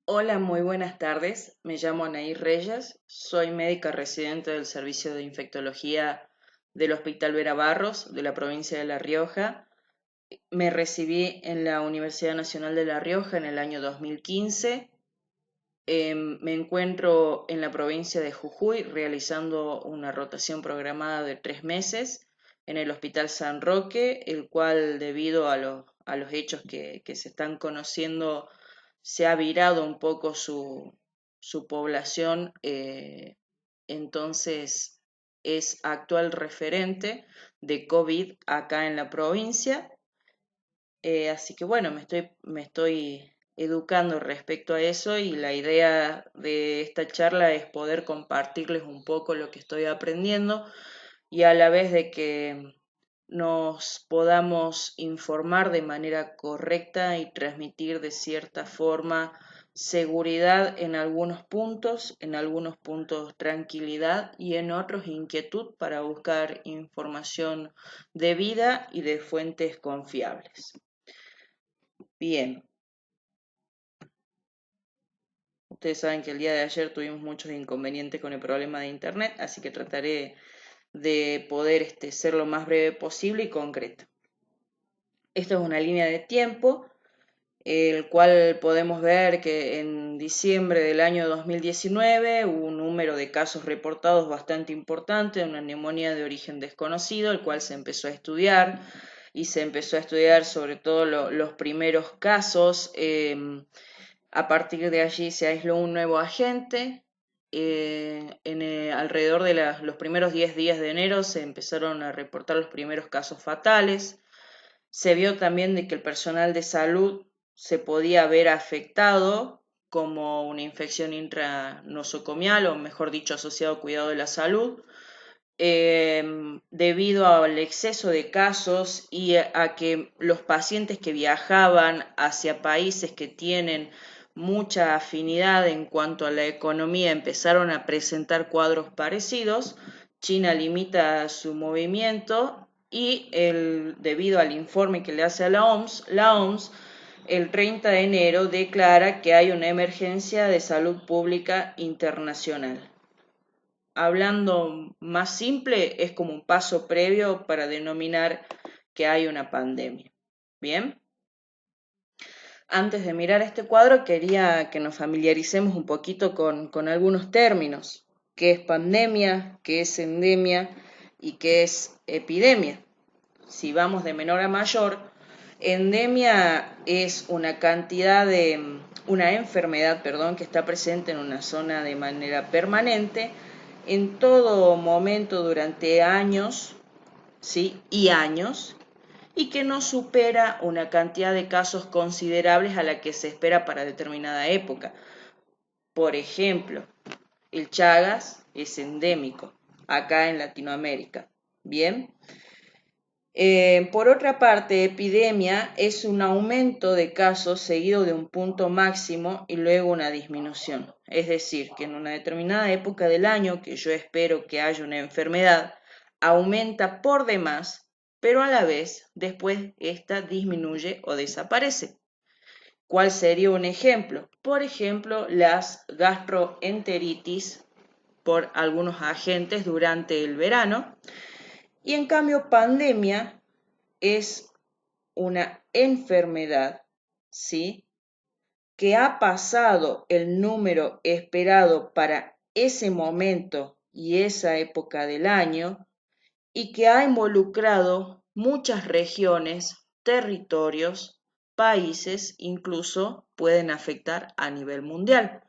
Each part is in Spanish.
Hola, muy buenas tardes. Me llamo Anaí Reyes, soy médica residente del Servicio de Infectología del Hospital Vera Barros de la provincia de La Rioja. Me recibí en la Universidad Nacional de La Rioja en el año 2015. Me encuentro en la provincia de Jujuy realizando una rotación programada de 3 meses en el Hospital San Roque, el cual debido a los hechos que se están conociendo se ha virado un poco su población, entonces es actual referente de COVID acá en la provincia. Así que bueno, me estoy educando respecto a eso y la idea de esta charla es poder compartirles un poco lo que estoy aprendiendo y a la vez de que nos podamos informar de manera correcta y transmitir de cierta forma seguridad en algunos puntos tranquilidad y en otros inquietud para buscar información debida y de fuentes confiables. Bien, ustedes saben que el día de ayer tuvimos muchos inconvenientes con el problema de internet, así que trataré de poder ser lo más breve posible y concreto. Esto es una línea de tiempo, el cual podemos ver que en diciembre del año 2019 hubo un número de casos reportados bastante importante de una neumonía de origen desconocido, el cual se empezó a estudiar y se empezó a estudiar sobre todo los primeros casos. A partir de allí se aisló un nuevo agente. Alrededor de los primeros 10 días de enero se empezaron a reportar los primeros casos fatales. Se vio también de que el personal de salud se podía ver afectado como una infección intranosocomial, o mejor dicho, asociado a cuidado de la salud, debido al exceso de casos y a que los pacientes que viajaban hacia países que tienen mucha afinidad en cuanto a la economía empezaron a presentar cuadros parecidos. China limita su movimiento y debido al informe que le hace a la OMS el 30 de enero declara que hay una emergencia de salud pública internacional. Hablando más simple, es como un paso previo para denominar que hay una pandemia. Bien, antes de mirar este cuadro quería que nos familiaricemos un poquito con algunos términos. ¿Qué es pandemia? ¿Qué es endemia? ¿Y qué es epidemia? Si vamos de menor a mayor, endemia es una enfermedad, que está presente en una zona de manera permanente, en todo momento durante años, ¿sí? Y años, y que no supera una cantidad de casos considerables a la que se espera para determinada época. Por ejemplo, el Chagas es endémico acá en Latinoamérica. Bien. Por otra parte, epidemia es un aumento de casos seguido de un punto máximo y luego una disminución. Es decir, que en una determinada época del año, que yo espero que haya una enfermedad, aumenta por demás, pero a la vez después esta disminuye o desaparece. ¿Cuál sería un ejemplo? Por ejemplo, las gastroenteritis por algunos agentes durante el verano. Y en cambio, pandemia es una enfermedad, ¿sí? Que ha pasado el número esperado para ese momento y esa época del año y que ha involucrado muchas regiones, territorios, países, incluso pueden afectar a nivel mundial.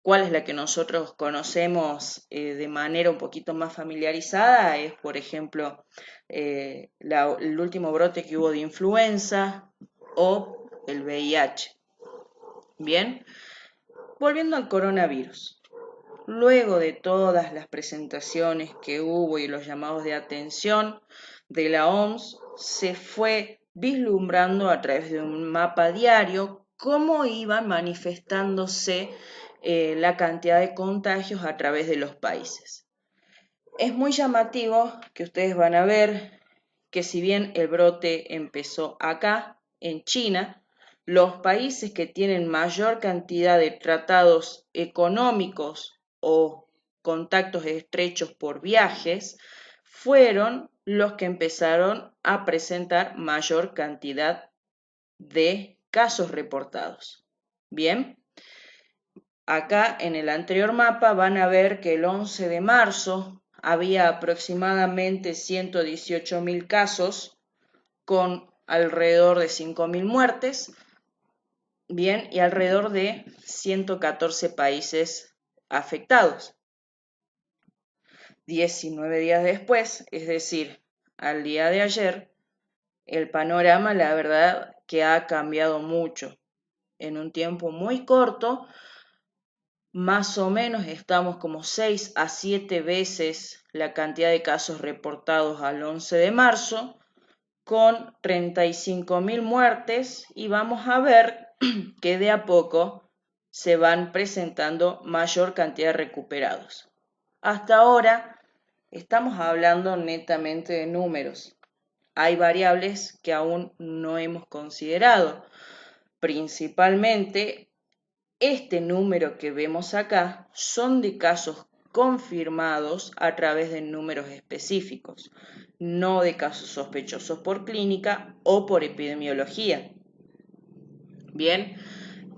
¿Cuál es la que nosotros conocemos de manera un poquito más familiarizada? Es, por ejemplo, el último brote que hubo de influenza o el VIH. Bien, volviendo al coronavirus. Luego de todas las presentaciones que hubo y los llamados de atención de la OMS, se fue vislumbrando a través de un mapa diario cómo iban manifestándose la cantidad de contagios a través de los países. Es muy llamativo que ustedes van a ver que si bien el brote empezó acá, en China, Los países que tienen mayor cantidad de tratados económicos o contactos estrechos por viajes fueron los que empezaron a presentar mayor cantidad de casos reportados. Bien, acá en el anterior mapa van a ver que el 11 de marzo había aproximadamente 118.000 casos con alrededor de 5.000 muertes, bien, y alrededor de 114 países afectados. 19 días después, es decir, al día de ayer, el panorama, la verdad, que ha cambiado mucho. En un tiempo muy corto, más o menos estamos como 6 a 7 veces la cantidad de casos reportados al 11 de marzo, con 35.000 muertes, y vamos a ver que de a poco se van presentando mayor cantidad de recuperados. Hasta ahora estamos hablando netamente de números. Hay variables que aún no hemos considerado, principalmente este número que vemos acá son de casos confirmados a través de números específicos, no de casos sospechosos por clínica o por epidemiología. Bien,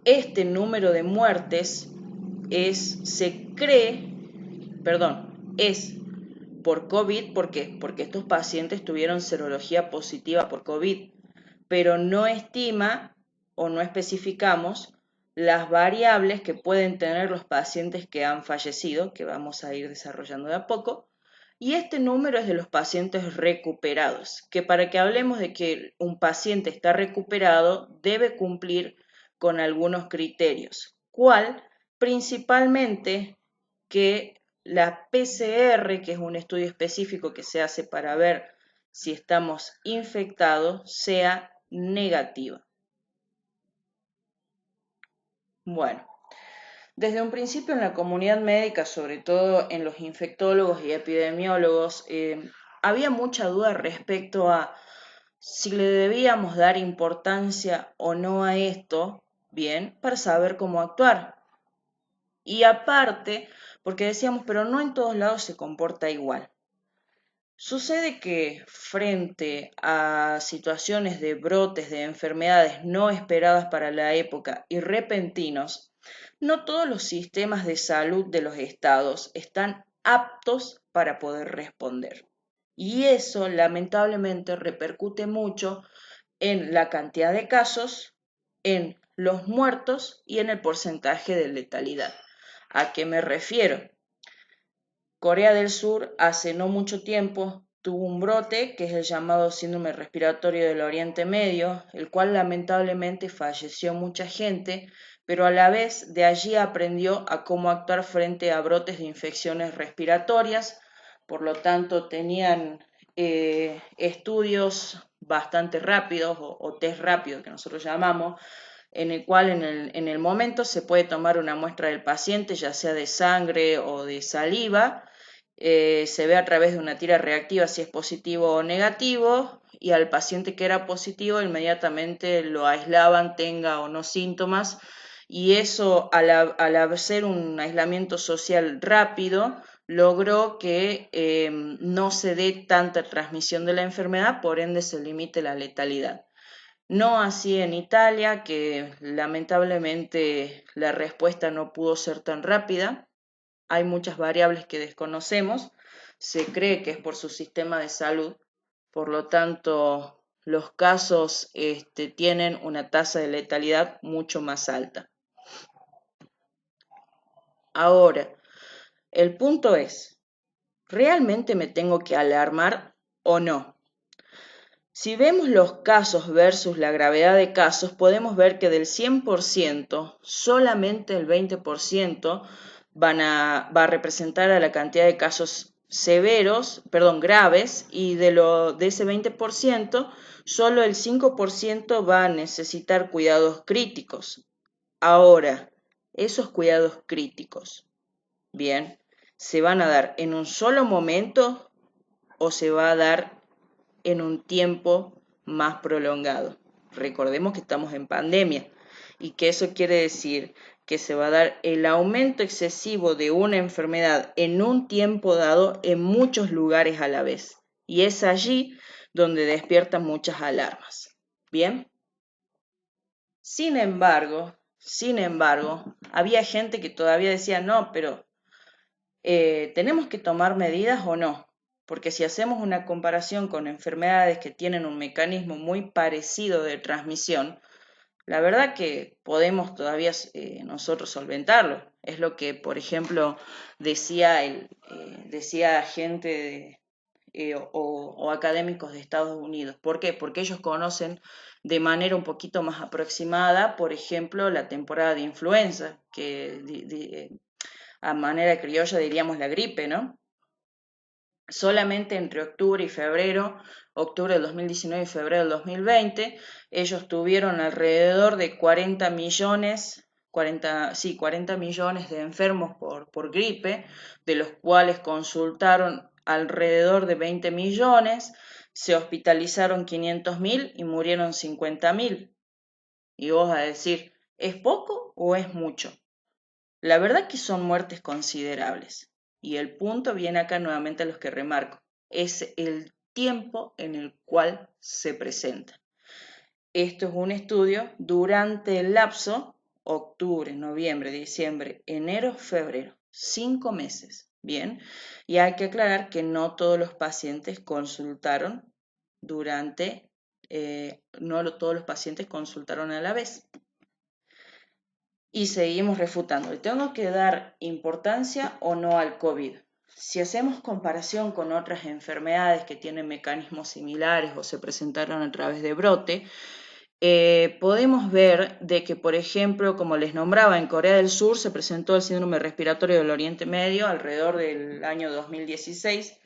este número de muertes es por COVID. ¿Por qué? Porque estos pacientes tuvieron serología positiva por COVID, pero no estima o no especificamos las variables que pueden tener los pacientes que han fallecido, que vamos a ir desarrollando de a poco, y este número es de los pacientes recuperados, que para que hablemos de que un paciente está recuperado, debe cumplir con algunos criterios. ¿Cuál? Principalmente que la PCR, que es un estudio específico que se hace para ver si estamos infectados, sea negativa. Bueno, desde un principio en la comunidad médica, sobre todo en los infectólogos y epidemiólogos, había mucha duda respecto a si le debíamos dar importancia o no a esto, bien, para saber cómo actuar. Y aparte, porque decíamos, pero no en todos lados se comporta igual. Sucede que frente a situaciones de brotes de enfermedades no esperadas para la época y repentinos, no todos los sistemas de salud de los estados están aptos para poder responder. Y eso lamentablemente repercute mucho en la cantidad de casos, en los muertos y en el porcentaje de letalidad. ¿A qué me refiero? Corea del Sur hace no mucho tiempo tuvo un brote que es el llamado síndrome respiratorio del Oriente Medio, el cual lamentablemente falleció mucha gente, pero a la vez de allí aprendió a cómo actuar frente a brotes de infecciones respiratorias. Por lo tanto tenían estudios bastante rápidos o test rápidos que nosotros llamamos, en el cual en el momento se puede tomar una muestra del paciente, ya sea de sangre o de saliva. Se ve a través de una tira reactiva si es positivo o negativo, y al paciente que era positivo inmediatamente lo aislaban, tenga o no síntomas, y eso al hacer un aislamiento social rápido logró que no se dé tanta transmisión de la enfermedad, por ende se limite la letalidad. No así en Italia, que lamentablemente la respuesta no pudo ser tan rápida. Hay muchas variables que desconocemos. Se cree que es por su sistema de salud. Por lo tanto, los casos tienen una tasa de letalidad mucho más alta. Ahora, el punto es, ¿realmente me tengo que alarmar o no? Si vemos los casos versus la gravedad de casos, podemos ver que del 100%, solamente el 20% va a representar a la cantidad de casos graves, y de ese 20%, solo el 5% va a necesitar cuidados críticos. Ahora, esos cuidados críticos, bien, ¿se van a dar en un solo momento o se va a dar en un tiempo más prolongado? Recordemos que estamos en pandemia y que eso quiere decir que se va a dar el aumento excesivo de una enfermedad en un tiempo dado en muchos lugares a la vez. Y es allí donde despiertan muchas alarmas. ¿Bien? Sin embargo, había gente que todavía decía, no, pero ¿tenemos que tomar medidas o no? Porque si hacemos una comparación con enfermedades que tienen un mecanismo muy parecido de transmisión, la verdad que podemos todavía nosotros solventarlo. Es lo que, por ejemplo, decía gente o académicos de Estados Unidos. ¿Por qué? Porque ellos conocen de manera un poquito más aproximada, por ejemplo, la temporada de influenza, que a manera criolla diríamos la gripe, ¿no? Solamente entre octubre del 2019 y febrero del 2020, ellos tuvieron alrededor de 40 millones de enfermos por gripe, de los cuales consultaron alrededor de 20 millones, se hospitalizaron 500.000 y murieron 50.000. Y vos vas a decir, ¿es poco o es mucho? La verdad que son muertes considerables. Y el punto viene acá nuevamente a los que remarco. Es el tiempo en el cual se presenta. Esto es un estudio durante el lapso octubre, noviembre, diciembre, enero, febrero. 5 meses. Bien. Y hay que aclarar que no todos los pacientes consultaron no todos los pacientes consultaron a la vez. Y seguimos refutando. ¿Le tengo que dar importancia o no al COVID? Si hacemos comparación con otras enfermedades que tienen mecanismos similares o se presentaron a través de brote, podemos ver de que, por ejemplo, como les nombraba, en Corea del Sur se presentó el síndrome respiratorio del Oriente Medio alrededor del año 2016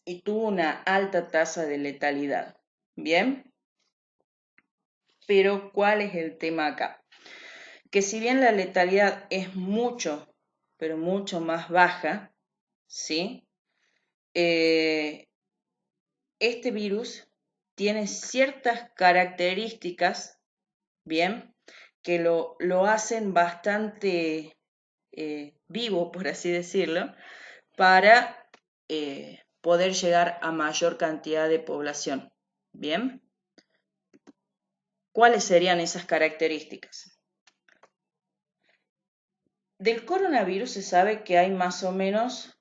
y tuvo una alta tasa de letalidad. ¿Bien? Pero, ¿cuál es el tema acá? Que si bien la letalidad es mucho, pero mucho más baja, ¿sí? Este virus tiene ciertas características, ¿bien? Que lo hacen bastante vivo, por así decirlo, para poder llegar a mayor cantidad de población, ¿bien? ¿Cuáles serían esas características? Del coronavirus se sabe que hay más o menos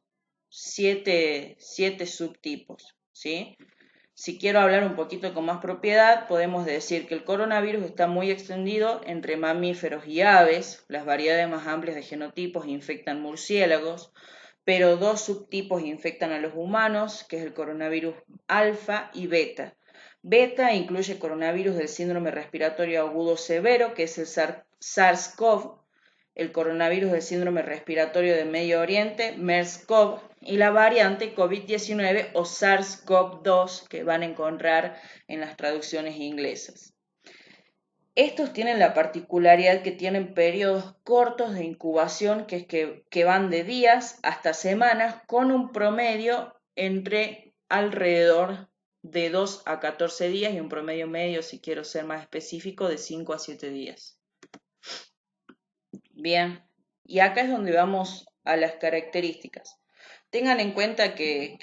siete subtipos, ¿sí? Si quiero hablar un poquito con más propiedad, podemos decir que el coronavirus está muy extendido entre mamíferos y aves, las variedades más amplias de genotipos infectan murciélagos, pero 2 subtipos infectan a los humanos, que es el coronavirus alfa y beta. Beta incluye coronavirus del síndrome respiratorio agudo severo, que es el SARS-CoV, el coronavirus del síndrome respiratorio de Medio Oriente, MERS-CoV, y la variante COVID-19 o SARS-CoV-2 que van a encontrar en las traducciones inglesas. Estos tienen la particularidad que tienen periodos cortos de incubación que van de días hasta semanas con un promedio entre alrededor de 2 a 14 días y un promedio medio, si quiero ser más específico, de 5 a 7 días. Bien, y acá es donde vamos a las características. Tengan en cuenta que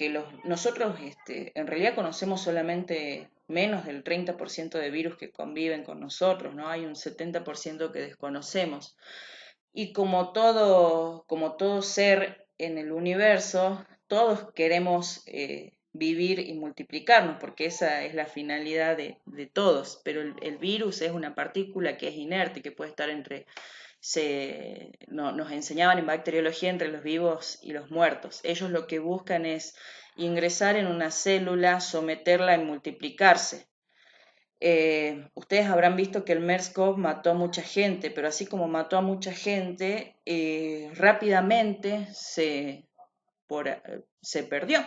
nosotros en realidad conocemos solamente menos del 30% de virus que conviven con nosotros, ¿no? Hay un 70% que desconocemos. Y como todo ser en el universo, todos queremos vivir y multiplicarnos, porque esa es la finalidad de todos. Pero el virus es una partícula que es inerte, que puede estar nos enseñaban en bacteriología entre los vivos y los muertos. Ellos lo que buscan es ingresar en una célula, someterla y multiplicarse. Ustedes habrán visto que el MERS-CoV mató a mucha gente, pero así como mató a mucha gente, rápidamente se perdió.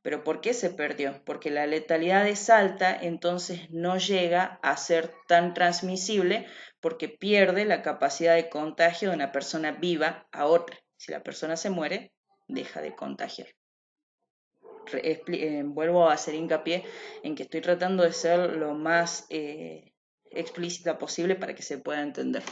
¿Pero por qué se perdió? Porque la letalidad es alta, entonces no llega a ser tan transmisible porque pierde la capacidad de contagio de una persona viva a otra. Si la persona se muere, deja de contagiar. vuelvo a hacer hincapié en que estoy tratando de ser lo más explícita posible para que se pueda entender.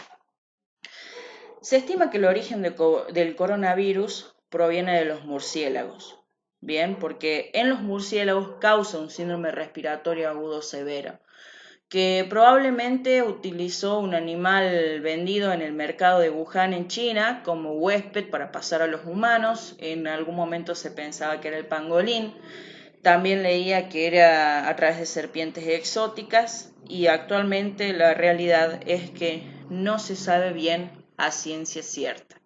Se estima que el origen del coronavirus proviene de los murciélagos, bien, porque en los murciélagos causa un síndrome respiratorio agudo severo, que probablemente utilizó un animal vendido en el mercado de Wuhan en China como huésped para pasar a los humanos. En algún momento se pensaba que era el pangolín. También leía que era a través de serpientes exóticas y actualmente la realidad es que no se sabe bien a ciencia cierta.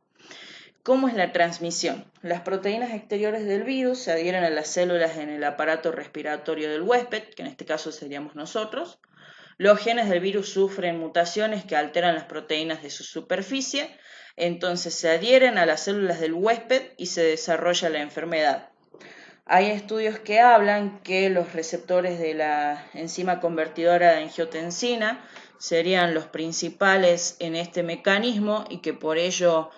¿Cómo es la transmisión? Las proteínas exteriores del virus se adhieren a las células en el aparato respiratorio del huésped, que en este caso seríamos nosotros. Los genes del virus sufren mutaciones que alteran las proteínas de su superficie, entonces se adhieren a las células del huésped y se desarrolla la enfermedad. Hay estudios que hablan que los receptores de la enzima convertidora de angiotensina serían los principales en este mecanismo y que por ello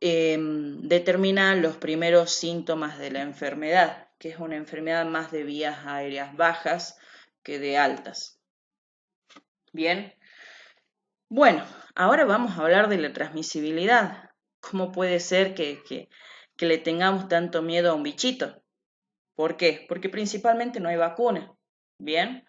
determinan los primeros síntomas de la enfermedad, que es una enfermedad más de vías aéreas bajas que de altas. Bien, bueno, ahora vamos a hablar de la transmisibilidad. ¿Cómo puede ser que le tengamos tanto miedo a un bichito? ¿Por qué? Porque principalmente no hay vacuna. Bien,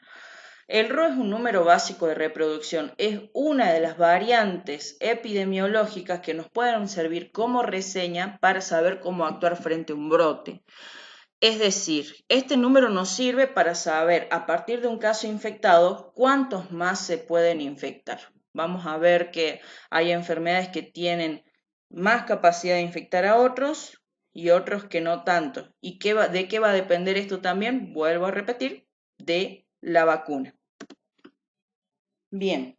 el RO es un número básico de reproducción, es una de las variantes epidemiológicas que nos pueden servir como reseña para saber cómo actuar frente a un brote. Es decir, este número nos sirve para saber a partir de un caso infectado cuántos más se pueden infectar. Vamos a ver que hay enfermedades que tienen más capacidad de infectar a otros y otros que no tanto. ¿Y de qué va a depender esto también? Vuelvo a repetir, de la vacuna. Bien.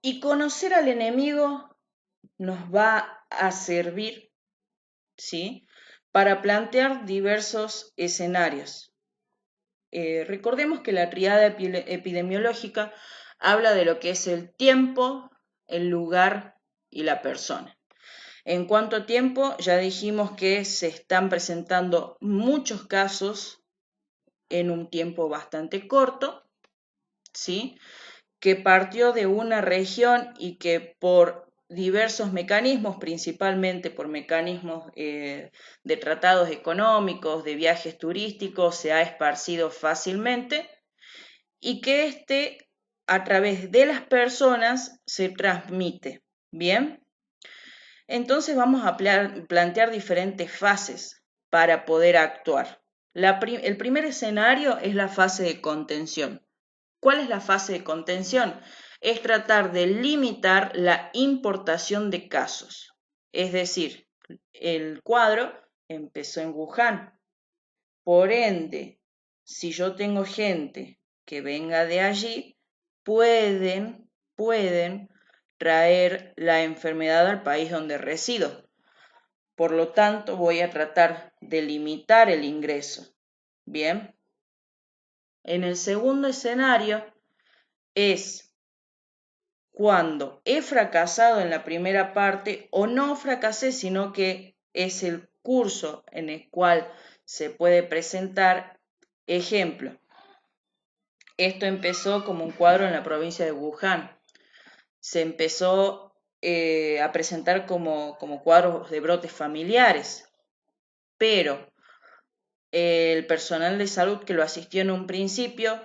Y conocer al enemigo nos va a servir, ¿sí?, para plantear diversos escenarios. Recordemos que la triada epidemiológica habla de lo que es el tiempo, el lugar y la persona. En cuanto a tiempo, ya dijimos que se están presentando muchos casos en un tiempo bastante corto, ¿sí?, que partió de una región y que por diversos mecanismos, principalmente por mecanismos de tratados económicos, de viajes turísticos, se ha esparcido fácilmente y que a través de las personas se transmite. Bien, entonces vamos a plantear diferentes fases para poder actuar. El primer escenario es la fase de contención. ¿Cuál es la fase de contención? Es tratar de limitar la importación de casos. Es decir, el cuadro empezó en Wuhan. Por ende, si yo tengo gente que venga de allí, pueden traer la enfermedad al país donde resido. Por lo tanto, voy a tratar de limitar el ingreso. Bien. En el segundo escenario es cuando he fracasado en la primera parte o no fracasé, sino que es el curso en el cual se puede presentar. Ejemplo, esto empezó como un cuadro en la provincia de Wuhan. Se empezó a presentar como cuadros de brotes familiares, pero el personal de salud que lo asistió en un principio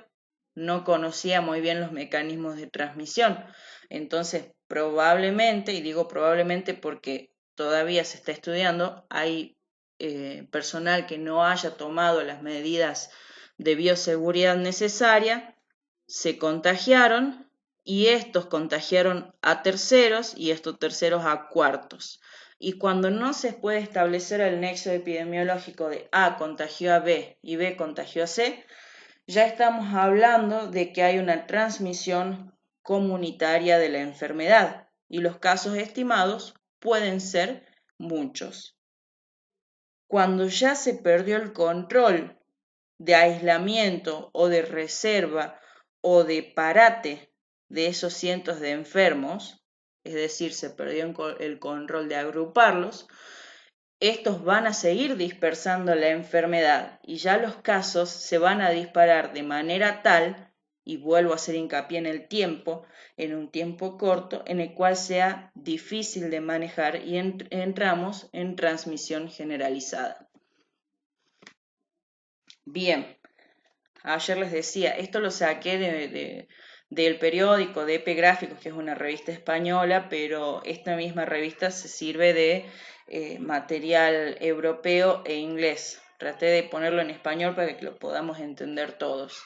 no conocía muy bien los mecanismos de transmisión. Entonces, probablemente, y digo probablemente porque todavía se está estudiando, hay personal que no haya tomado las medidas de bioseguridad necesarias, se contagiaron y estos contagiaron a terceros y estos terceros a cuartos. Y cuando no se puede establecer el nexo epidemiológico de A contagió a B y B contagió a C, ya estamos hablando de que hay una transmisión comunitaria de la enfermedad y los casos estimados pueden ser muchos. Cuando ya se perdió el control de aislamiento o de reserva o de parate de esos cientos de enfermos, es decir, se perdió el control de agruparlos, estos van a seguir dispersando la enfermedad y ya los casos se van a disparar de manera tal, y vuelvo a hacer hincapié en el tiempo, en un tiempo corto, en el cual sea difícil de manejar y entramos en transmisión generalizada. Bien, ayer les decía, esto lo saqué del periódico de EP Gráficos, que es una revista española, pero esta misma revista se sirve de material europeo e inglés. Traté de ponerlo en español para que lo podamos entender todos.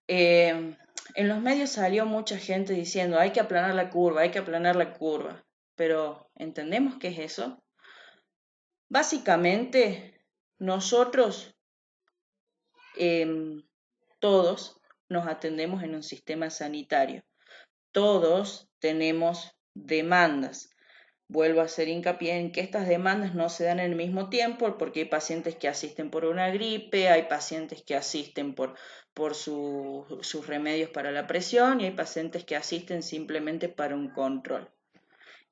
En los medios salió mucha gente diciendo hay que aplanar la curva, hay que aplanar la curva, pero ¿entendemos qué es eso? Básicamente, nosotros todos nos atendemos en un sistema sanitario. Todos tenemos demandas. Vuelvo a hacer hincapié en que estas demandas no se dan en el mismo tiempo porque hay pacientes que asisten por una gripe, hay pacientes que asisten por sus remedios para la presión y hay pacientes que asisten simplemente para un control.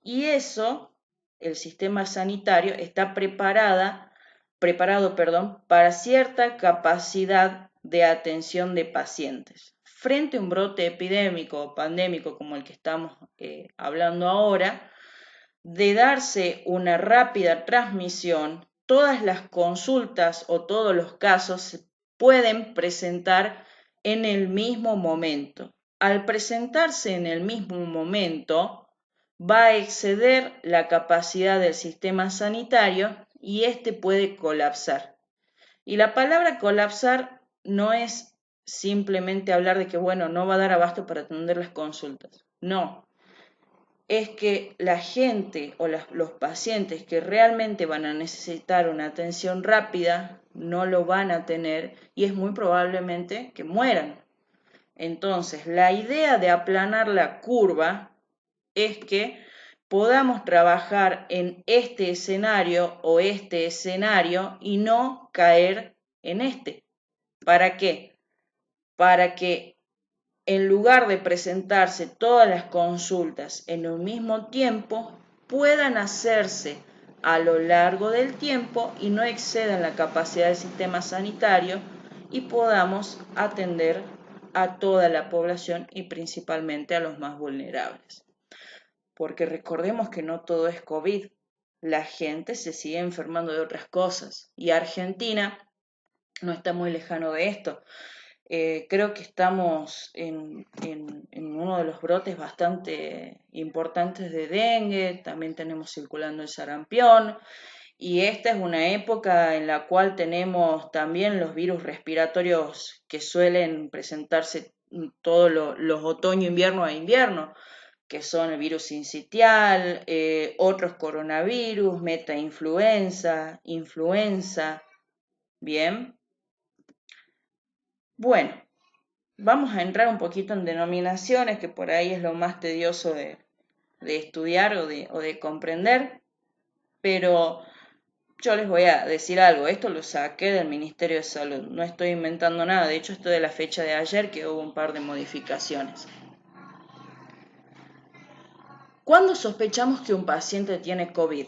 Y eso, el sistema sanitario está preparado, para cierta capacidad de atención de pacientes. Frente a un brote epidémico o pandémico como el que estamos hablando ahora, de darse una rápida transmisión, todas las consultas o todos los casos se pueden presentar en el mismo momento. Al presentarse en el mismo momento, va a exceder la capacidad del sistema sanitario y este puede colapsar. Y la palabra colapsar no es simplemente hablar de que, bueno, no va a dar abasto para atender las consultas. No, es que la gente o los pacientes que realmente van a necesitar una atención rápida no lo van a tener y es muy probablemente que mueran. Entonces, la idea de aplanar la curva es que podamos trabajar en este escenario o este escenario y no caer en este. ¿Para qué? Para que en lugar de presentarse todas las consultas en un mismo tiempo, puedan hacerse a lo largo del tiempo y no excedan la capacidad del sistema sanitario y podamos atender a toda la población y principalmente a los más vulnerables. Porque recordemos que no todo es COVID, la gente se sigue enfermando de otras cosas y Argentina no está muy lejano de esto. Creo que estamos en uno de los brotes bastante importantes de dengue, también tenemos circulando el sarampión, y esta es una época en la cual tenemos también los virus respiratorios que suelen presentarse todos los otoño, invierno e invierno, que son el virus sincitial, otros coronavirus, metainfluenza, influenza, bien. Bueno, vamos a entrar un poquito en denominaciones, que por ahí es lo más tedioso de estudiar o de comprender, pero yo les voy a decir algo, esto lo saqué del Ministerio de Salud, no estoy inventando nada, de hecho esto de la fecha de ayer que hubo un par de modificaciones. ¿Cuándo sospechamos que un paciente tiene COVID?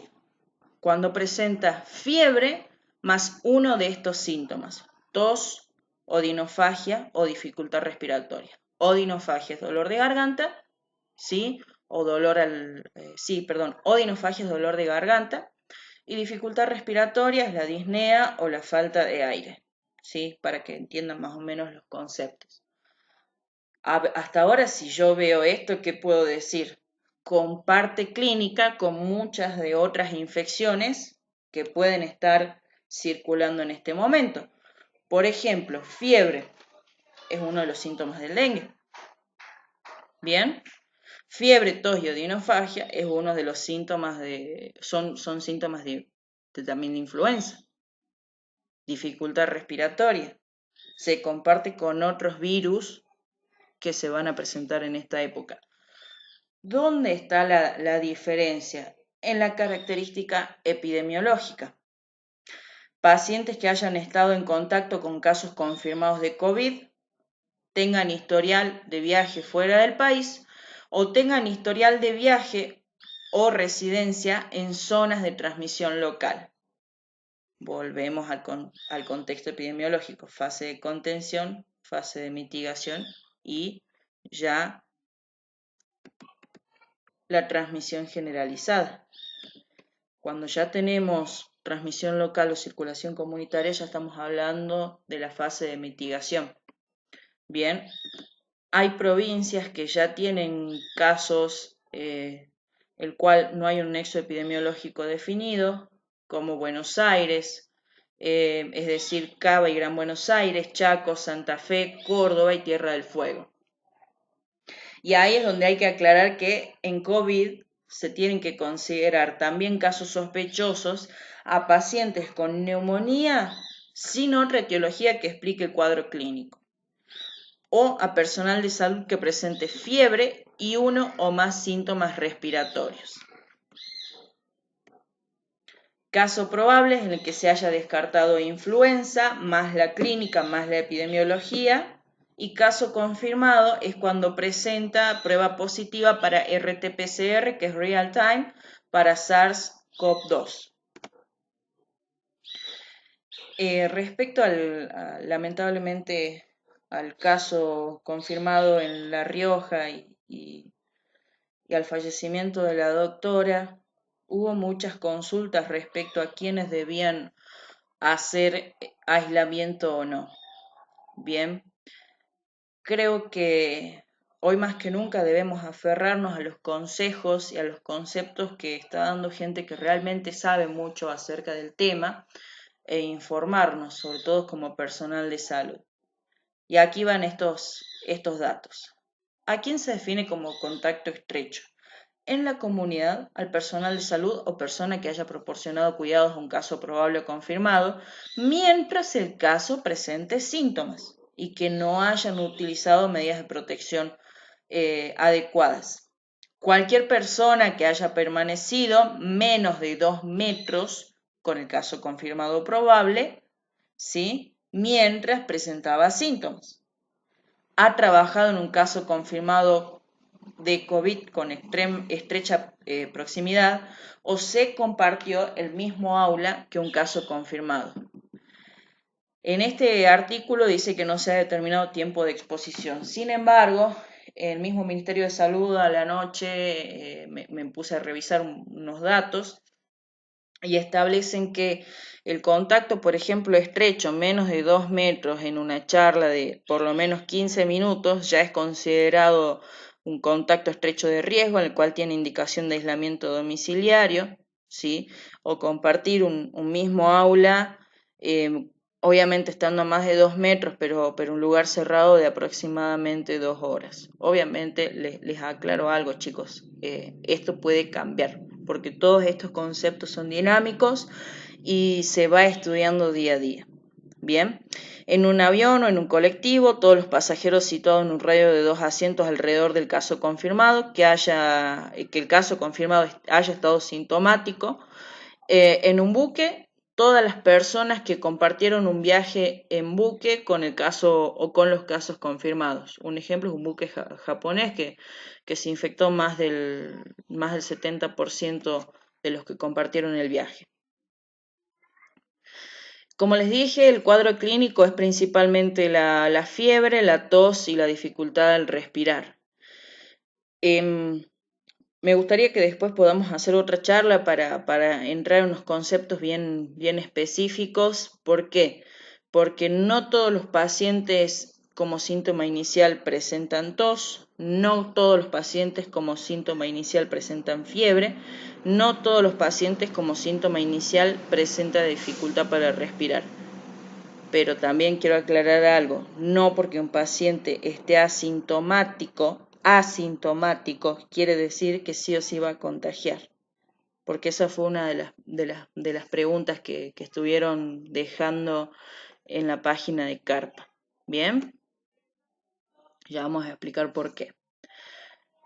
Cuando presenta fiebre más uno de estos síntomas, tos, odinofagia o dificultad respiratoria. Odinofagia es dolor de garganta, ¿sí? Odinofagia es dolor de garganta y dificultad respiratoria es la disnea o la falta de aire, ¿sí? Para que entiendan más o menos los conceptos. Hasta ahora, si yo veo esto, ¿qué puedo decir? Comparte clínica con muchas de otras infecciones que pueden estar circulando en este momento. Por ejemplo, fiebre es uno de los síntomas del dengue. Bien, fiebre, tos y odinofagia es uno de los síntomas son síntomas también de influenza. Dificultad respiratoria se comparte con otros virus que se van a presentar en esta época. ¿Dónde está la diferencia? En la característica epidemiológica. Pacientes que hayan estado en contacto con casos confirmados de COVID, tengan historial de viaje fuera del país o tengan historial de viaje o residencia en zonas de transmisión local. Volvemos al contexto epidemiológico, fase de contención, fase de mitigación y ya la transmisión generalizada. Cuando ya tenemos transmisión local o circulación comunitaria, ya estamos hablando de la fase de mitigación. Bien, hay provincias que ya tienen casos, el cual no hay un nexo epidemiológico definido, como Buenos Aires, es decir, Cava y Gran Buenos Aires, Chaco, Santa Fe, Córdoba y Tierra del Fuego. Y ahí es donde hay que aclarar que en COVID se tienen que considerar también casos sospechosos a pacientes con neumonía sin otra etiología que explique el cuadro clínico, o a personal de salud que presente fiebre y uno o más síntomas respiratorios. Caso probable en el que se haya descartado influenza, más la clínica, más la epidemiología, y caso confirmado es cuando presenta prueba positiva para RT-PCR, que es real time, para SARS-CoV-2. Respecto lamentablemente al caso confirmado en La Rioja y al fallecimiento de la doctora, hubo muchas consultas respecto a quiénes debían hacer aislamiento o no. Bien, creo que hoy más que nunca debemos aferrarnos a los consejos y a los conceptos que está dando gente que realmente sabe mucho acerca del tema e informarnos, sobre todo como personal de salud. Y aquí van estos datos. ¿A quién se define como contacto estrecho? En la comunidad, al personal de salud o persona que haya proporcionado cuidados a un caso probable o confirmado, mientras el caso presente síntomas y que no hayan utilizado medidas de protección adecuadas. Cualquier persona que haya permanecido menos de 2 metros con el caso confirmado o probable, ¿sí?, mientras presentaba síntomas. Ha trabajado en un caso confirmado de COVID con estrecha proximidad o se compartió el mismo aula que un caso confirmado. En este artículo dice que no se ha determinado tiempo de exposición. Sin embargo, el mismo Ministerio de Salud a la noche me puse a revisar unos datos y establecen que el contacto, por ejemplo, estrecho, menos de 2 metros en una charla de por lo menos 15 minutos, ya es considerado un contacto estrecho de riesgo, en el cual tiene indicación de aislamiento domiciliario, ¿sí? O compartir un mismo aula, obviamente estando a más de 2 metros, pero un lugar cerrado de aproximadamente 2 horas. Obviamente les aclaro algo, chicos, esto puede cambiar, porque todos estos conceptos son dinámicos y se va estudiando día a día. Bien, en un avión o en un colectivo, todos los pasajeros situados en un radio de 2 asientos alrededor del caso confirmado, que el caso confirmado haya estado sintomático. En un buque, todas las personas que compartieron un viaje en buque con el caso o con los casos confirmados. Un ejemplo es un buque japonés que se infectó más del 70% de los que compartieron el viaje. Como les dije, el cuadro clínico es principalmente la fiebre, la tos y la dificultad al respirar. Me gustaría que después podamos hacer otra charla para entrar en unos conceptos bien específicos. ¿Por qué? Porque no todos los pacientes como síntoma inicial presentan tos, no todos los pacientes como síntoma inicial presentan fiebre, no todos los pacientes como síntoma inicial presentan dificultad para respirar. Pero también quiero aclarar algo, no porque un paciente esté asintomático quiere decir que sí o sí va a contagiar, porque esa fue una de las preguntas que estuvieron dejando en la página de Carpa. Bien, ya vamos a explicar por qué.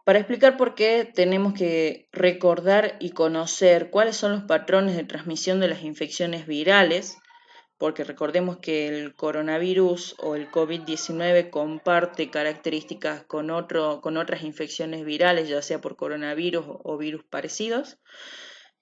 Para explicar por qué tenemos que recordar y conocer cuáles son los patrones de transmisión de las infecciones virales, porque recordemos que el coronavirus o el COVID-19 comparte características con otras infecciones virales, ya sea por coronavirus o virus parecidos,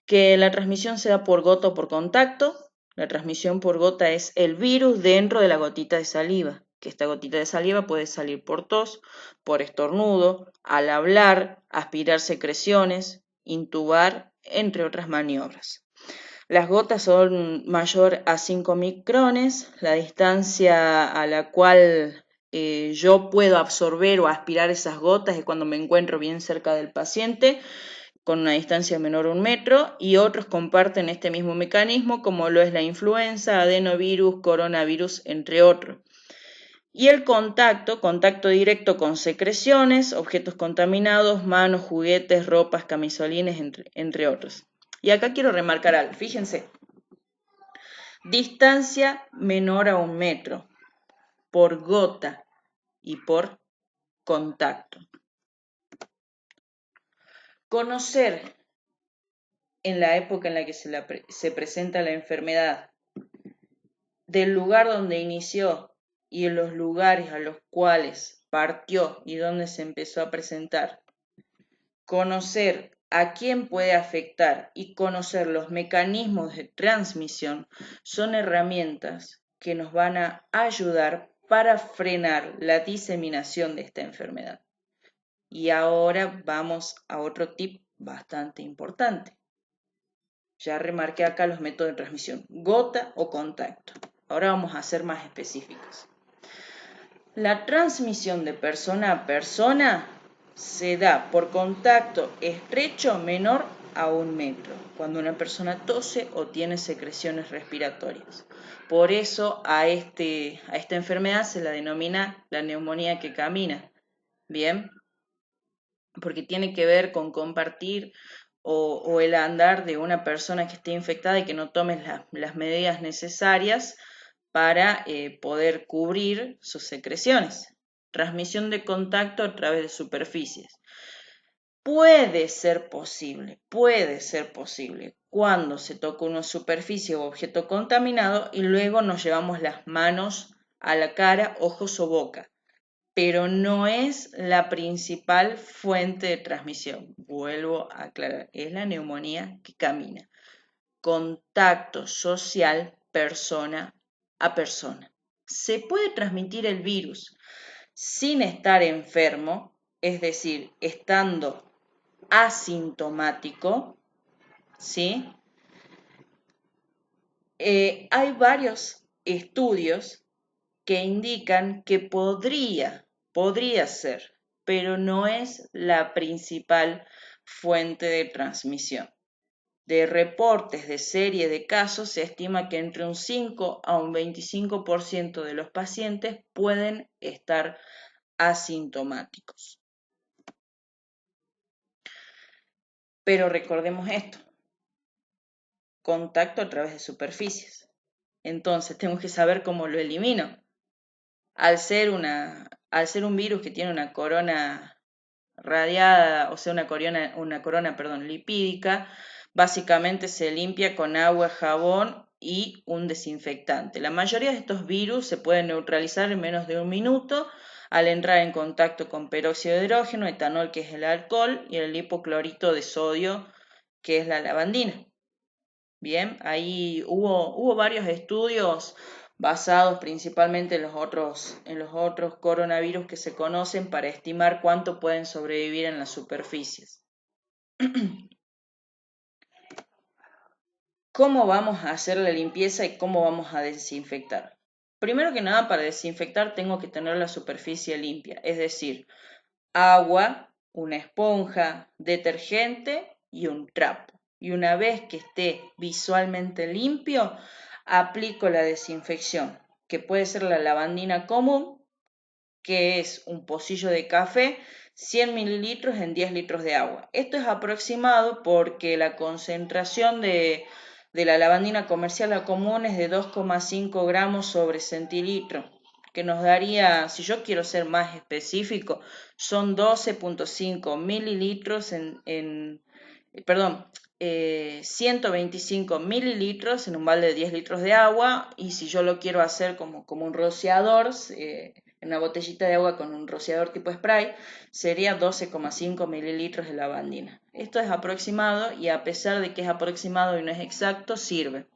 que la transmisión se da por gota o por contacto, La transmisión por gota es el virus dentro de la gotita de saliva, que esta gotita de saliva puede salir por tos, por estornudo, al hablar, aspirar secreciones, intubar, entre otras maniobras. Las gotas son mayor a 5 micrones, la distancia a la cual yo puedo absorber o aspirar esas gotas es cuando me encuentro bien cerca del paciente, con una distancia menor a 1 metro, y otros comparten este mismo mecanismo, como lo es la influenza, adenovirus, coronavirus, entre otros. Y el contacto directo con secreciones, objetos contaminados, manos, juguetes, ropas, camisolines, entre otros. Y acá quiero remarcar algo, fíjense. Distancia menor a 1 metro por gota y por contacto. Conocer en la época en la que se presenta la enfermedad, del lugar donde inició y en los lugares a los cuales partió y donde se empezó a presentar. Conocer a quién puede afectar y conocer los mecanismos de transmisión son herramientas que nos van a ayudar para frenar la diseminación de esta enfermedad. Y ahora vamos a otro tip bastante importante. Ya remarqué acá los métodos de transmisión, gota o contacto. Ahora vamos a ser más específicos. La transmisión de persona a persona se da por contacto estrecho menor a 1 metro, cuando una persona tose o tiene secreciones respiratorias. Por eso a esta enfermedad se la denomina la neumonía que camina. Bien, porque tiene que ver con compartir o el andar de una persona que esté infectada y que no tome las medidas necesarias para poder cubrir sus secreciones. Transmisión de contacto a través de superficies. Puede ser posible cuando se toca una superficie o objeto contaminado y luego nos llevamos las manos a la cara, ojos o boca, pero no es la principal fuente de transmisión. Vuelvo a aclarar, es la neumonía que camina. Contacto social persona a persona. Se puede transmitir el virus sin estar enfermo, es decir, estando asintomático, ¿sí? Hay varios estudios que indican que podría ser, pero no es la principal fuente de transmisión. De reportes de serie de casos, se estima que entre un 5 a un 25% de los pacientes pueden estar asintomáticos. Pero recordemos esto, contacto a través de superficies. Entonces tengo que saber cómo lo elimino. Al ser un virus que tiene una corona radiada, o sea, una corona lipídica, básicamente se limpia con agua, jabón y un desinfectante. La mayoría de estos virus se pueden neutralizar en menos de 1 minuto al entrar en contacto con peróxido de hidrógeno, etanol, que es el alcohol, y el hipoclorito de sodio, que es la lavandina. Bien, ahí hubo varios estudios basados principalmente en los otros coronavirus que se conocen para estimar cuánto pueden sobrevivir en las superficies. ¿Cómo vamos a hacer la limpieza y cómo vamos a desinfectar? Primero que nada, para desinfectar tengo que tener la superficie limpia, es decir, agua, una esponja, detergente y un trapo. Y una vez que esté visualmente limpio, aplico la desinfección, que puede ser la lavandina común, que es un pocillo de café, 100 mililitros en 10 litros de agua. Esto es aproximado porque la concentración de la lavandina comercial común es de 2,5 gramos sobre centilitro, que nos daría, si yo quiero ser más específico, son 12,5 mililitros 125 mililitros en un balde de 10 litros de agua, y si yo lo quiero hacer como un rociador, en una botellita de agua con un rociador tipo spray, sería 12,5 mililitros de lavandina. Esto es aproximado y a pesar de que es aproximado y no es exacto, sirve.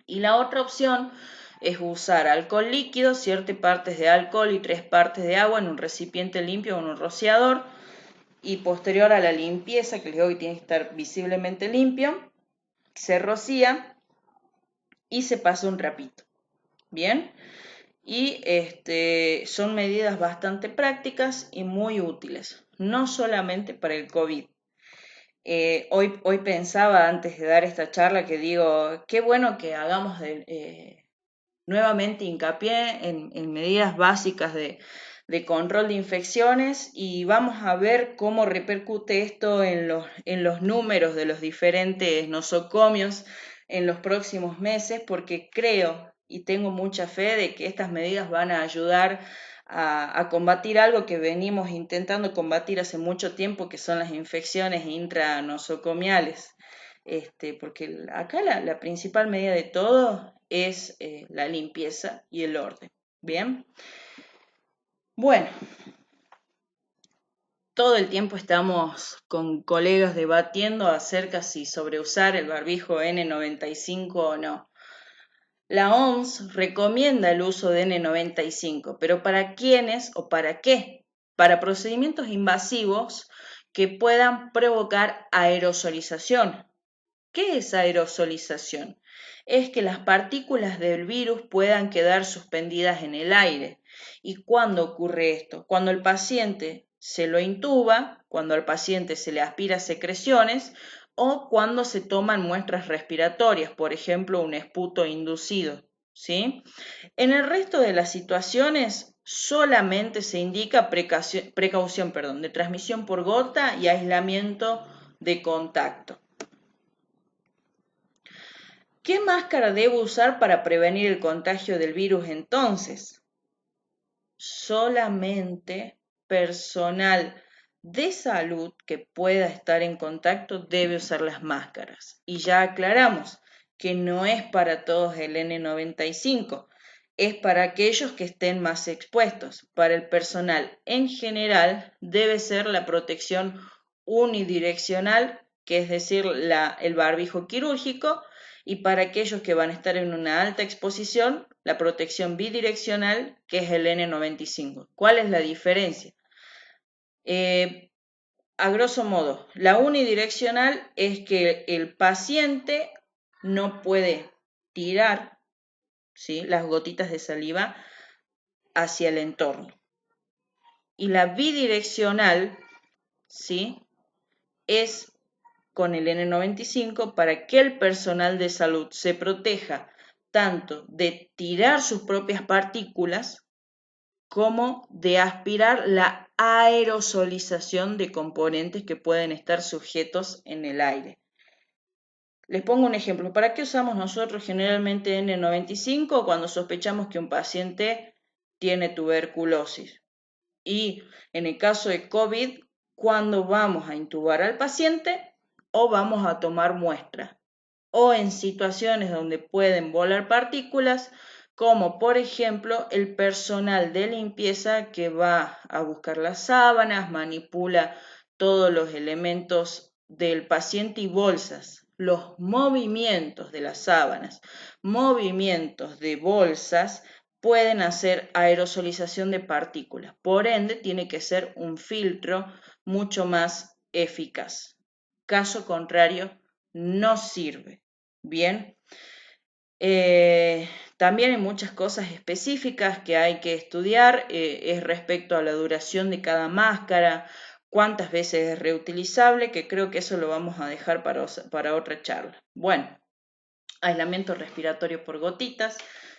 Y la otra opción es usar alcohol líquido, 7 partes de alcohol y 3 partes de agua en un recipiente limpio o en un rociador. Y posterior a la limpieza, que les digo que tiene que estar visiblemente limpio, se rocía y se pasa un trapito. Bien, y son medidas bastante prácticas y muy útiles, no solamente para el COVID. Hoy pensaba antes de dar esta charla que digo, qué bueno que hagamos nuevamente hincapié en medidas básicas de control de infecciones y vamos a ver cómo repercute esto en los números de los diferentes nosocomios en los próximos meses, porque creo y tengo mucha fe de que estas medidas van a ayudar a combatir algo que venimos intentando combatir hace mucho tiempo, que son las infecciones intranosocomiales. Porque acá la principal medida de todo es la limpieza y el orden. Bien. Bueno, todo el tiempo estamos con colegas debatiendo acerca si sobreusar el barbijo N95 o no. La OMS recomienda el uso de N95, pero ¿para quiénes o para qué? Para procedimientos invasivos que puedan provocar aerosolización. ¿Qué es aerosolización? Es que las partículas del virus puedan quedar suspendidas en el aire. ¿Y cuándo ocurre esto? Cuando el paciente se lo intuba, cuando al paciente se le aspira secreciones o cuando se toman muestras respiratorias, por ejemplo, un esputo inducido, ¿sí? En el resto de las situaciones solamente se indica precaución de transmisión por gota y aislamiento de contacto. ¿Qué máscara debo usar para prevenir el contagio del virus entonces? Solamente personal de salud que pueda estar en contacto debe usar las máscaras. Y ya aclaramos que no es para todos el N95, es para aquellos que estén más expuestos. Para el personal en general debe ser la protección unidireccional, que es decir, el barbijo quirúrgico, y para aquellos que van a estar en una alta exposición, la protección bidireccional, que es el N95. ¿Cuál es la diferencia? A grosso modo, la unidireccional es que el paciente no puede tirar, ¿sí?, las gotitas de saliva hacia el entorno. Y la bidireccional, ¿sí?, es con el N95 para que el personal de salud se proteja tanto de tirar sus propias partículas como de aspirar la aerosolización de componentes que pueden estar sujetos en el aire. Les pongo un ejemplo. ¿Para qué usamos nosotros generalmente N95 cuando sospechamos que un paciente tiene tuberculosis? Y en el caso de COVID, cuando vamos a intubar al paciente o vamos a tomar muestra, o en situaciones donde pueden volar partículas, como por ejemplo el personal de limpieza que va a buscar las sábanas, manipula todos los elementos del paciente y bolsas, los movimientos de las sábanas, movimientos de bolsas pueden hacer aerosolización de partículas. Por ende, tiene que ser un filtro mucho más eficaz. Caso contrario, no sirve. Bien. También hay muchas cosas específicas que hay que estudiar, es respecto a la duración de cada máscara, cuántas veces es reutilizable, que creo que eso lo vamos a dejar para otra charla. Bueno, aislamiento respiratorio por gotitas.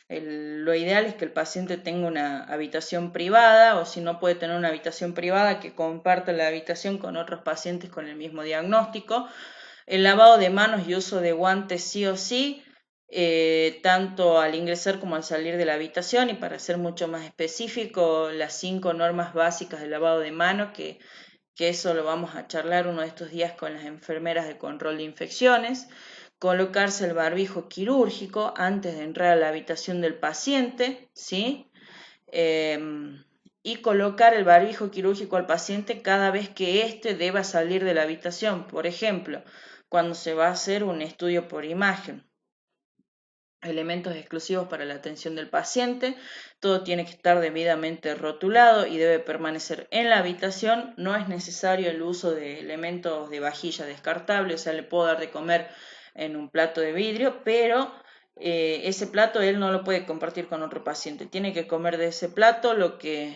Lo ideal es que el paciente tenga una habitación privada, o si no puede tener una habitación privada, que comparta la habitación con otros pacientes con el mismo diagnóstico. El lavado de manos y uso de guantes sí o sí, tanto al ingresar como al salir de la habitación, y para ser mucho más específico, las 5 normas básicas de lavado de manos, que eso lo vamos a charlar uno de estos días con las enfermeras de control de infecciones. Colocarse el barbijo quirúrgico antes de entrar a la habitación del paciente, ¿sí? Y colocar el barbijo quirúrgico al paciente cada vez que éste deba salir de la habitación. Por ejemplo, cuando se va a hacer un estudio por imagen. elementos exclusivos para la atención del paciente. Todo tiene que estar debidamente rotulado y debe permanecer en la habitación. No es necesario el uso de elementos de vajilla descartable, o sea, le puedo dar de comer en un plato de vidrio, pero ese plato él no lo puede compartir con otro paciente. Tiene que comer de ese plato, lo que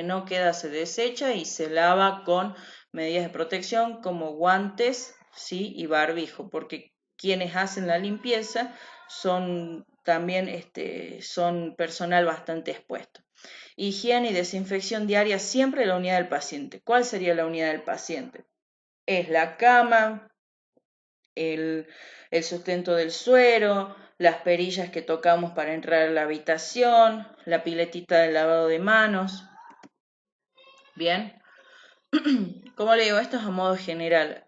no queda se desecha y se lava con medidas de protección como guantes, ¿sí? Y barbijo, porque quienes hacen la limpieza son también son personal bastante expuesto. Higiene y desinfección diaria siempre en la unidad del paciente. ¿Cuál sería la unidad del paciente? Es la cama, el sustento del suero, las perillas que tocamos para entrar a la habitación, la piletita de lavado de manos. Bien, como le digo, esto es a modo general.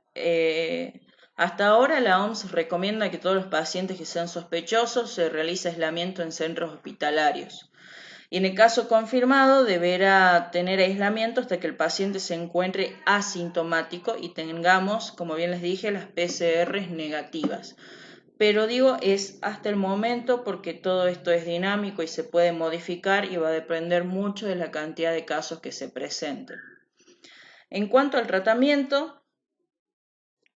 Hasta ahora la OMS recomienda que todos los pacientes que sean sospechosos se realice aislamiento en centros hospitalarios. Y en el caso confirmado deberá tener aislamiento hasta que el paciente se encuentre asintomático y tengamos, como bien les dije, las PCR negativas. Pero digo, es hasta el momento porque todo esto es dinámico y se puede modificar y va a depender mucho de la cantidad de casos que se presenten. En cuanto al tratamiento,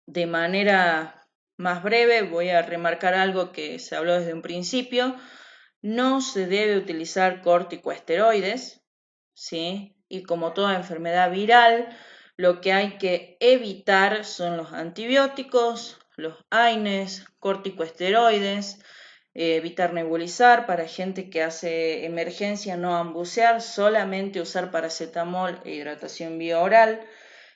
de manera más breve voy a remarcar algo que se habló desde un principio. No se debe utilizar corticosteroides, ¿sí? Y como toda enfermedad viral, lo que hay que evitar son los antibióticos, los AINES, corticosteroides, evitar nebulizar para gente que hace emergencia, no ambucear, solamente usar paracetamol e hidratación vía oral.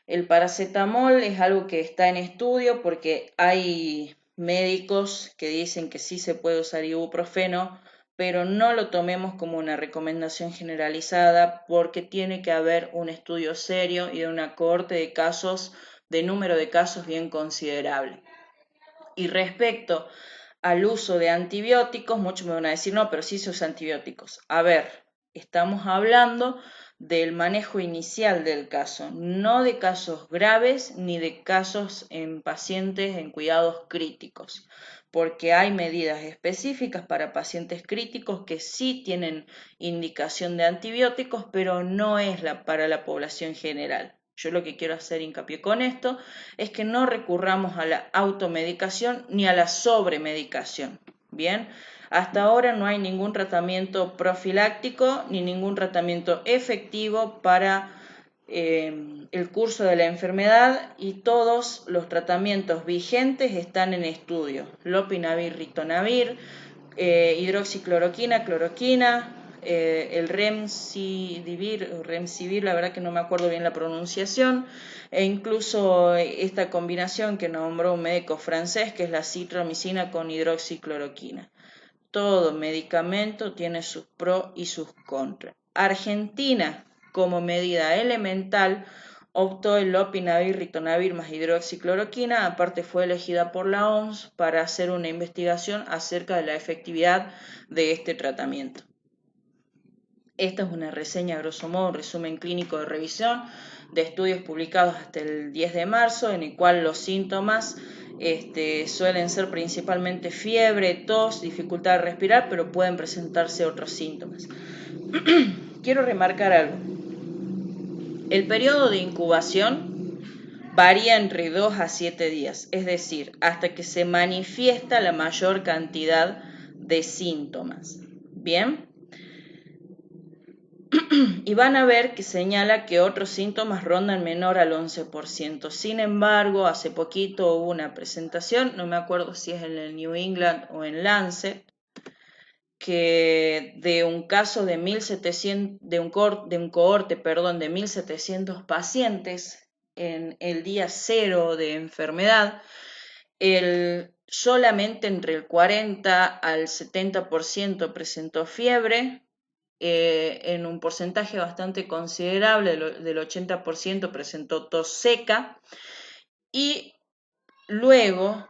El paracetamol es algo que está en estudio porque hay médicos que dicen que sí se puede usar ibuprofeno, pero no lo tomemos como una recomendación generalizada porque tiene que haber un estudio serio y de una cohorte de casos, de número de casos bien considerable. Y respecto al uso de antibióticos, muchos me van a decir, no, pero sí se usa antibióticos. A ver, estamos hablando del manejo inicial del caso, no de casos graves ni de casos en pacientes en cuidados críticos, porque hay medidas específicas para pacientes críticos que sí tienen indicación de antibióticos, pero no es para la población general. Yo lo que quiero hacer hincapié con esto es que no recurramos a la automedicación ni a la sobremedicación. Bien, hasta ahora no hay ningún tratamiento profiláctico ni ningún tratamiento efectivo para el curso de la enfermedad y todos los tratamientos vigentes están en estudio. Lopinavir, ritonavir, hidroxicloroquina, cloroquina, el remdesivir, la verdad que no me acuerdo bien la pronunciación, e incluso esta combinación que nombró un médico francés, que es la citromicina con hidroxicloroquina. Todo medicamento tiene sus pros y sus contras. Argentina, como medida elemental, optó el lopinavir, ritonavir más hidroxicloroquina, aparte fue elegida por la OMS para hacer una investigación acerca de la efectividad de este tratamiento. Esta es una reseña, a grosso modo, un resumen clínico de revisión de estudios publicados hasta el 10 de marzo, en el cual los síntomas suelen ser principalmente fiebre, tos, dificultad de respirar, pero pueden presentarse otros síntomas. Quiero remarcar algo. El periodo de incubación varía entre 2 a 7 días, es decir, hasta que se manifiesta la mayor cantidad de síntomas. ¿Bien? Y van a ver que señala que otros síntomas rondan menor al 11%. Sin embargo, hace poquito hubo una presentación, no me acuerdo si es en el New England o en Lancet, que de un caso de 1.700, de un cohorte, de 1.700 pacientes en el día cero de enfermedad, solamente entre el 40 al 70% presentó fiebre, en un porcentaje bastante considerable del 80% presentó tos seca y luego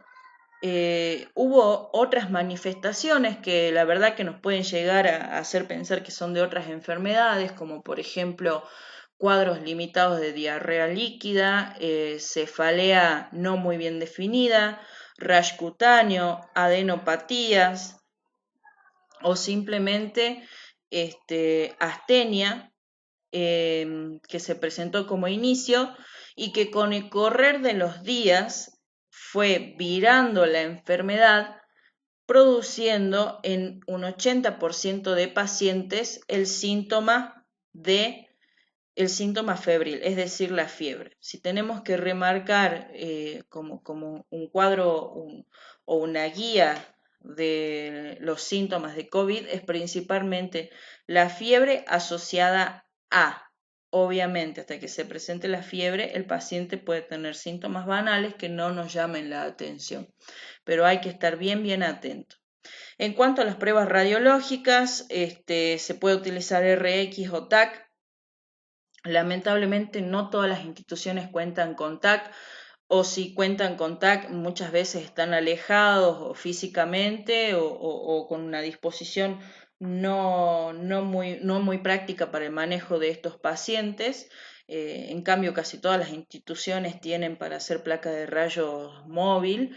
hubo otras manifestaciones que la verdad que nos pueden llegar a hacer pensar que son de otras enfermedades, como por ejemplo cuadros limitados de diarrea líquida, cefalea no muy bien definida, rash cutáneo, adenopatías, o simplemente astenia, que se presentó como inicio y que con el correr de los días fue virando la enfermedad, produciendo en un 80% de pacientes el síntoma febril, es decir, la fiebre. Si tenemos que remarcar como un cuadro o una guía de los síntomas de COVID, es principalmente la fiebre asociada a, obviamente, hasta que se presente la fiebre, el paciente puede tener síntomas banales que no nos llamen la atención, pero hay que estar bien atento. En cuanto a las pruebas radiológicas, se puede utilizar RX o TAC. Lamentablemente no todas las instituciones cuentan con TAC, o si cuentan con TAC muchas veces están alejados o físicamente o con una disposición no muy práctica para el manejo de estos pacientes. En cambio, casi todas las instituciones tienen para hacer placa de rayos móvil.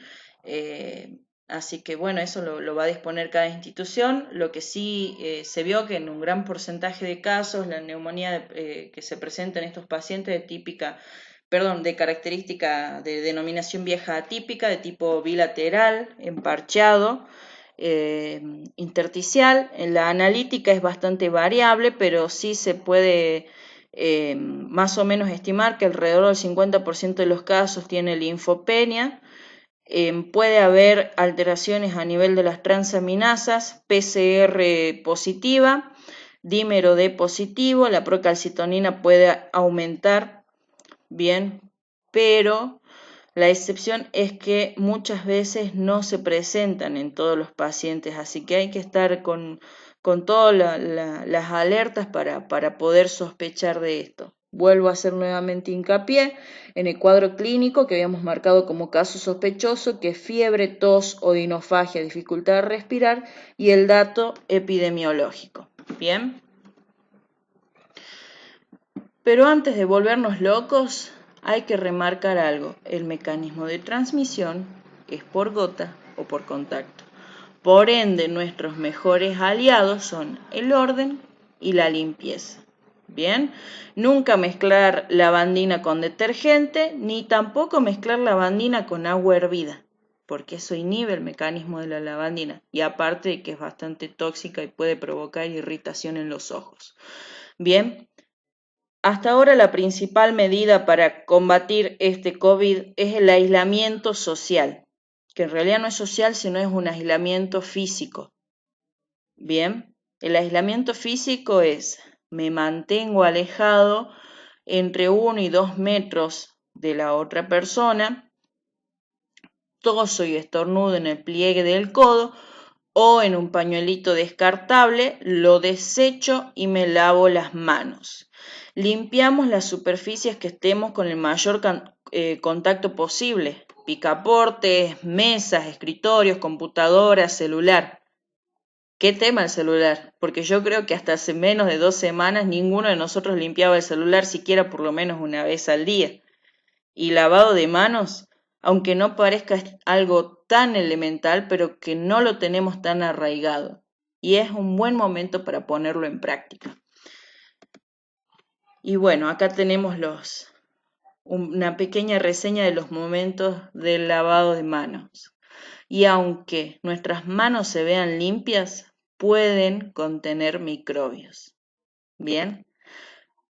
Así que bueno, eso lo va a disponer cada institución. Lo que sí se vio que en un gran porcentaje de casos la neumonía que se presenta en estos pacientes de característica de denominación vieja atípica, de tipo bilateral, emparchado, intersticial. En la analítica es bastante variable, pero sí se puede más o menos estimar que alrededor del 50% de los casos tiene linfopenia. Puede haber alteraciones a nivel de las transaminasas, PCR positiva, dímero D positivo, la procalcitonina puede aumentar, bien, pero la excepción es que muchas veces no se presentan en todos los pacientes, así que hay que estar con todas las alertas para poder sospechar de esto. Vuelvo a hacer nuevamente hincapié en el cuadro clínico que habíamos marcado como caso sospechoso, que es fiebre, tos, odinofagia, dificultad de respirar, y el dato epidemiológico. Bien. Pero antes de volvernos locos, hay que remarcar algo. El mecanismo de transmisión es por gota o por contacto. Por ende, nuestros mejores aliados son el orden y la limpieza. Bien, nunca mezclar lavandina con detergente, ni tampoco mezclar lavandina con agua hervida, porque eso inhibe el mecanismo de la lavandina, y aparte de que es bastante tóxica y puede provocar irritación en los ojos. Bien, hasta ahora la principal medida para combatir este COVID es el aislamiento social, que en realidad no es social, sino es un aislamiento físico. Bien, el aislamiento físico es: me mantengo alejado entre 1 y 2 metros de la otra persona, toso y estornudo en el pliegue del codo o en un pañuelito descartable, lo desecho y me lavo las manos. Limpiamos las superficies que estemos con el mayor contacto posible: picaportes, mesas, escritorios, computadoras, celular. ¿Qué tema el celular? Porque yo creo que hasta hace menos de 2 semanas ninguno de nosotros limpiaba el celular siquiera por lo menos una vez al día. Y lavado de manos, aunque no parezca algo tan elemental, pero que no lo tenemos tan arraigado. Y es un buen momento para ponerlo en práctica. Y bueno, acá tenemos una pequeña reseña de los momentos del lavado de manos. Y aunque nuestras manos se vean limpias, pueden contener microbios. Bien,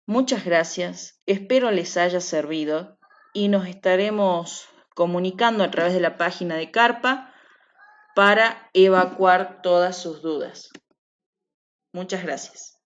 muchas gracias, espero les haya servido y nos estaremos comunicando a través de la página de Carpa para evacuar todas sus dudas. Muchas gracias.